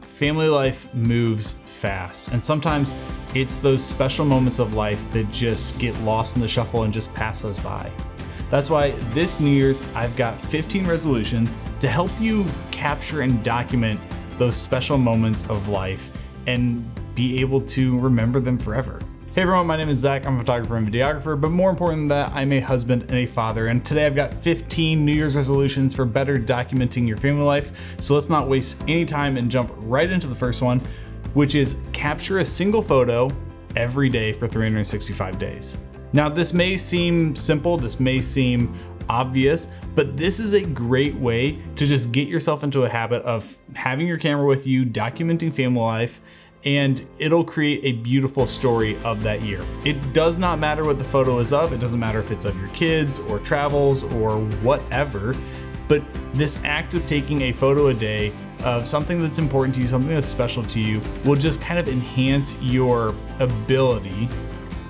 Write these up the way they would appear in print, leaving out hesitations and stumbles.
Family life moves fast, and sometimes it's those special moments of life that just get lost in the shuffle and just pass us by. That's why this New Year's, I've got 15 resolutions to help you capture and document those special moments of life and be able to remember them forever. Hey everyone, my name is Zach. I'm a photographer and videographer, but more important than that, I'm a husband and a father. And today I've got 15 New Year's resolutions for better documenting your family life. So let's not waste any time and jump right into the first one, which is capture a single photo every day for 365 days. Now, this may seem simple, this may seem obvious, but this is a great way to just get yourself into a habit of having your camera with you, documenting family life, and it'll create a beautiful story of that year. It does not matter what the photo is of. It doesn't matter if it's of your kids or travels or whatever, but this act of taking a photo a day of something that's important to you, something that's special to you, will just kind of enhance your ability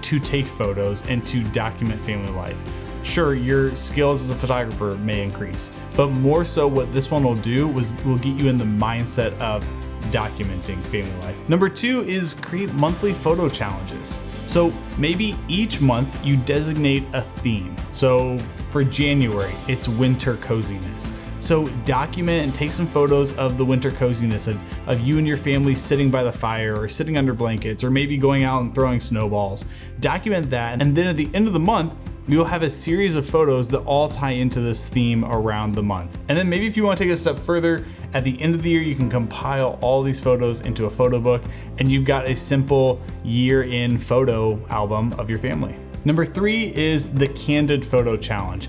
to take photos and to document family life. Sure, your skills as a photographer may increase, but more so what this one will do will get you in the mindset of documenting family life. Number 2 is create monthly photo challenges. So maybe each month you designate a theme. So for January, it's winter coziness. So document and take some photos of the winter coziness of you and your family sitting by the fire or sitting under blankets or maybe going out and throwing snowballs. Document that, and then at the end of the month, you'll have a series of photos that all tie into this theme around the month. And then maybe if you want to take a step further, at the end of the year, you can compile all these photos into a photo book, and you've got a simple year-end photo album of your family. Number 3 is the Candid photo challenge.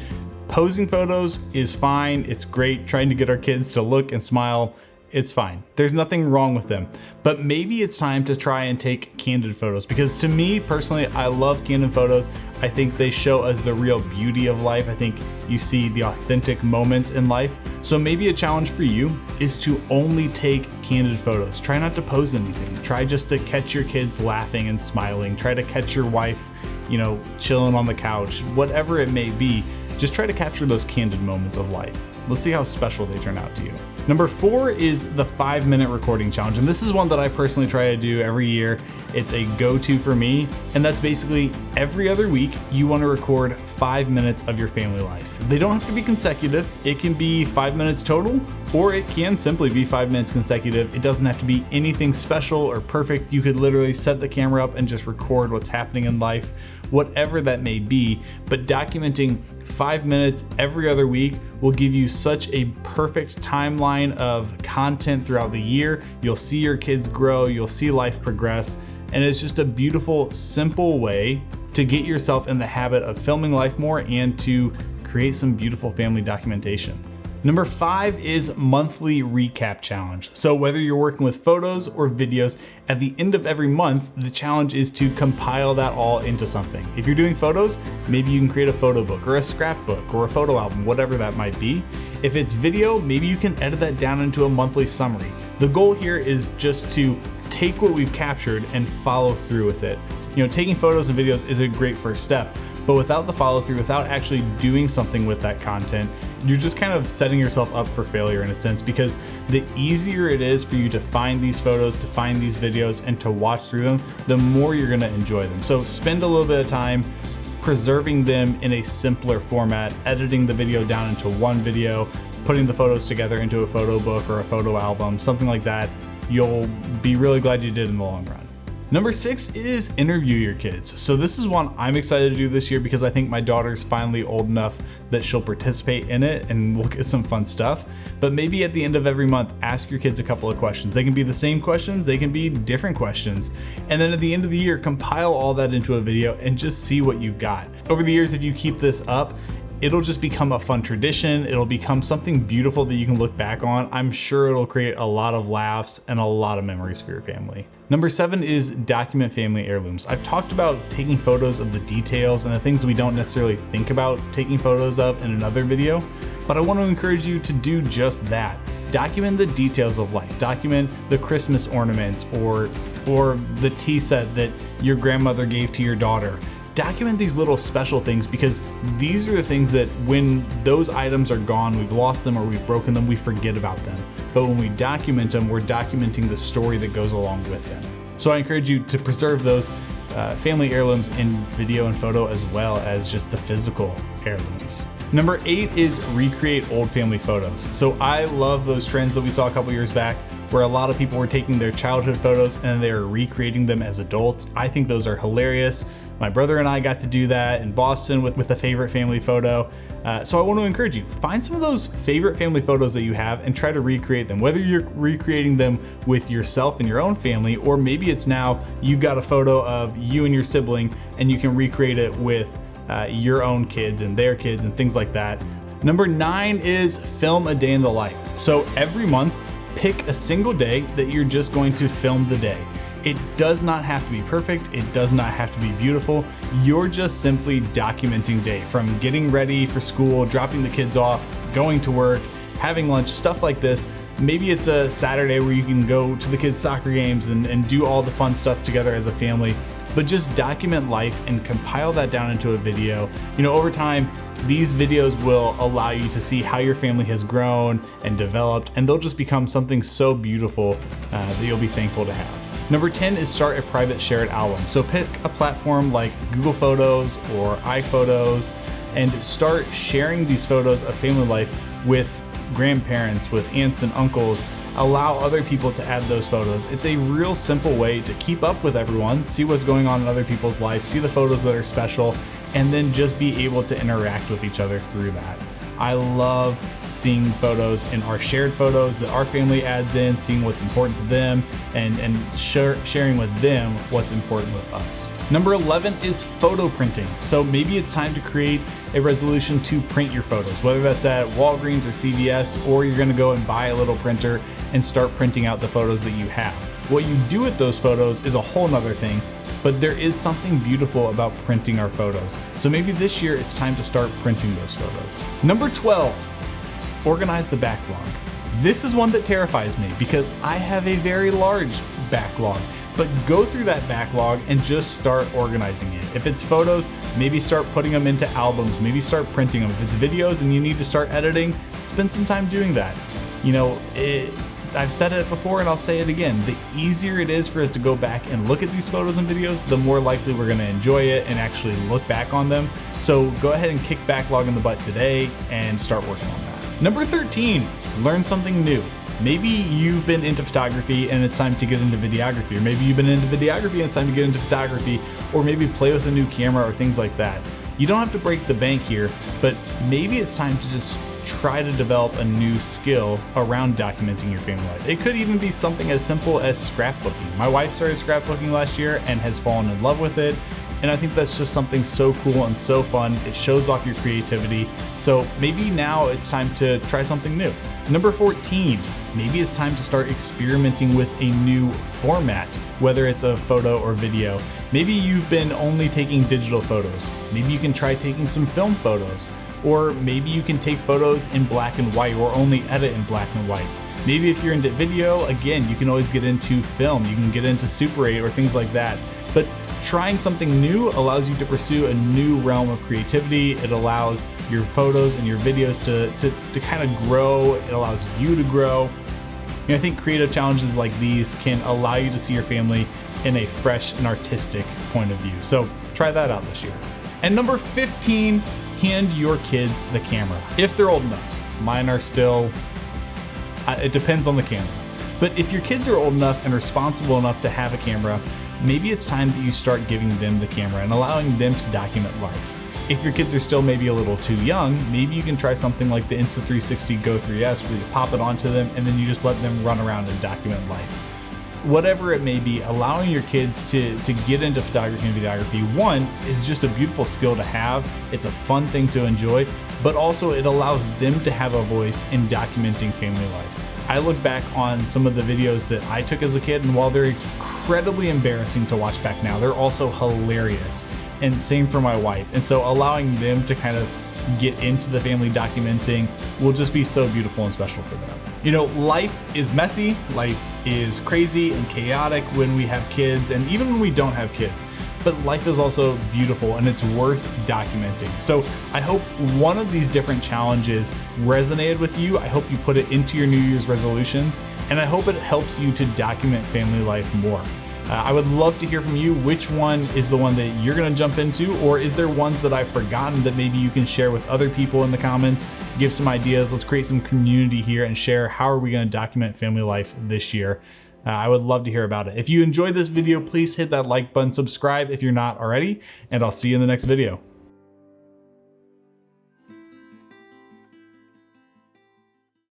Posing photos is fine, it's great. Trying to get our kids to look and smile, it's fine. There's nothing wrong with them. But maybe it's time to try and take candid photos, because to me personally, I love candid photos. I think they show us the real beauty of life. I think you see the authentic moments in life. So maybe a challenge for you is to only take candid photos. Try not to pose anything. Try just to catch your kids laughing and smiling. Try to catch your wife, chilling on the couch, whatever it may be. Just try to capture those candid moments of life. Let's see how special they turn out to you. Number 4 is the 5-minute recording challenge. And this is one that I personally try to do every year. It's a go-to for me. And that's basically every other week, you want to record 5 minutes of your family life. They don't have to be consecutive. It can be 5 minutes total, or it can simply be 5 minutes consecutive. It doesn't have to be anything special or perfect. You could literally set the camera up and just record what's happening in life, whatever that may be. But documenting 5 minutes every other week will give you such a perfect timeline of content throughout the year. You'll see your kids grow, you'll see life progress, and it's just a beautiful, simple way to get yourself in the habit of filming life more and to create some beautiful family documentation. Number 5 is monthly recap challenge. So whether you're working with photos or videos, at the end of every month, the challenge is to compile that all into something. If you're doing photos, maybe you can create a photo book or a scrapbook or a photo album, whatever that might be. If it's video, maybe you can edit that down into a monthly summary. The goal here is just to take what we've captured and follow through with it. Taking photos and videos is a great first step, but without the follow through, without actually doing something with that content, you're just kind of setting yourself up for failure in a sense, because the easier it is for you to find these photos, to find these videos, and to watch through them, the more you're gonna enjoy them. So spend a little bit of time preserving them in a simpler format, editing the video down into one video, putting the photos together into a photo book or a photo album, something like that. You'll be really glad you did in the long run. Number 6 is interview your kids. So this is one I'm excited to do this year because I think my daughter's finally old enough that she'll participate in it and we'll get some fun stuff. But maybe at the end of every month, ask your kids a couple of questions. They can be the same questions, they can be different questions. And then at the end of the year, compile all that into a video and just see what you've got. Over the years, if you keep this up, it'll just become a fun tradition. It'll become something beautiful that you can look back on. I'm sure it'll create a lot of laughs and a lot of memories for your family. Number 7 is document family heirlooms. I've talked about taking photos of the details and the things we don't necessarily think about taking photos of in another video, but I want to encourage you to do just that. Document the details of life. Document the Christmas ornaments or the tea set that your grandmother gave to your daughter. Document these little special things because these are the things that when those items are gone, we've lost them or we've broken them, we forget about them. but when we document them, we're documenting the story that goes along with them. So I encourage you to preserve those family heirlooms in video and photo, as well as just the physical heirlooms. Number 8 is recreate old family photos. So I love those trends that we saw a couple years back, where a lot of people were taking their childhood photos and they were recreating them as adults. I think those are hilarious. My brother and I got to do that in Boston with a favorite family photo. So I want to encourage you, find some of those favorite family photos that you have and try to recreate them, whether you're recreating them with yourself and your own family, or maybe it's now you've got a photo of you and your sibling and you can recreate it with your own kids and their kids and things like that. Number 9 is film a day in the life. So every month, pick a single day that you're just going to film the day. It does not have to be perfect. It does not have to be beautiful. You're just simply documenting day, from getting ready for school, dropping the kids off, going to work, having lunch, stuff like this. Maybe it's a Saturday where you can go to the kids' soccer games and do all the fun stuff together as a family, but just document life and compile that down into a video. You know, over time, these videos will allow you to see how your family has grown and developed, and they'll just become something so beautiful that you'll be thankful to have. Number 10 is start a private shared album. So pick a platform like Google Photos or iPhotos and start sharing these photos of family life with grandparents, with aunts and uncles. Allow other people to add those photos. It's a real simple way to keep up with everyone, see what's going on in other people's lives, see the photos that are special, and then just be able to interact with each other through that. I love seeing photos in our shared photos that our family adds in, seeing what's important to them, and sharing with them what's important with us. Number 11 is photo printing. So maybe it's time to create a resolution to print your photos, whether that's at Walgreens or CVS, or you're gonna go and buy a little printer and start printing out the photos that you have. What you do with those photos is a whole nother thing, but there is something beautiful about printing our photos. So maybe this year it's time to start printing those photos. Number 12, organize the backlog. This is one that terrifies me because I have a very large backlog, but go through that backlog and just start organizing it. If it's photos, maybe start putting them into albums, maybe start printing them. If it's videos and you need to start editing, spend some time doing that. You know, I've said it before and I'll say it again, the easier it is for us to go back and look at these photos and videos, the more likely we're gonna enjoy it and actually look back on them. So go ahead and kick backlog in the butt today and start working on that. Number 13, learn something new. Maybe you've been into photography and it's time to get into videography, or maybe you've been into videography and it's time to get into photography, or maybe play with a new camera or things like that. You don't have to break the bank here, but maybe it's time to just try to develop a new skill around documenting your family life. It could even be something as simple as scrapbooking. My wife started scrapbooking last year and has fallen in love with it. And I think that's just something so cool and so fun. It shows off your creativity. So maybe now it's time to try something new. Number 14, maybe it's time to start experimenting with a new format, whether it's a photo or video. Maybe you've been only taking digital photos. Maybe you can try taking some film photos. Or maybe you can take photos in black and white or only edit in black and white. Maybe if you're into video, again, you can always get into film. You can get into Super 8 or things like that. But trying something new allows you to pursue a new realm of creativity. It allows your photos and your videos to kind of grow. It allows you to grow. And I think creative challenges like these can allow you to see your family in a fresh and artistic point of view. So try that out this year. And number 15, hand your kids the camera, if they're old enough. Mine are still, it depends on the camera. But if your kids are old enough and responsible enough to have a camera, maybe it's time that you start giving them the camera and allowing them to document life. If your kids are still maybe a little too young, maybe you can try something like the Insta360 Go 3S where you pop it onto them and then you just let them run around and document life. Whatever it may be, allowing your kids to get into photography and videography, one, is just a beautiful skill to have. It's a fun thing to enjoy, but also it allows them to have a voice in documenting family life. I look back on some of the videos that I took as a kid, and while they're incredibly embarrassing to watch back now, they're also hilarious. And same for my wife. And so allowing them to kind of get into the family documenting will just be so beautiful and special for them. You know, life is messy, life is crazy and chaotic when we have kids, and even when we don't have kids. but life is also beautiful and it's worth documenting. So I hope one of these different challenges resonated with you. I hope you put it into your New Year's resolutions, and I hope it helps you to document family life more. I would love to hear from you. Which one is the one that you're gonna jump into, or is there ones that I've forgotten that maybe you can share with other people in the comments? Give some ideas. Let's create some community here and share how are we gonna document family life this year. I would love to hear about it. If you enjoyed this video, please hit that like button, subscribe if you're not already, and I'll see you in the next video.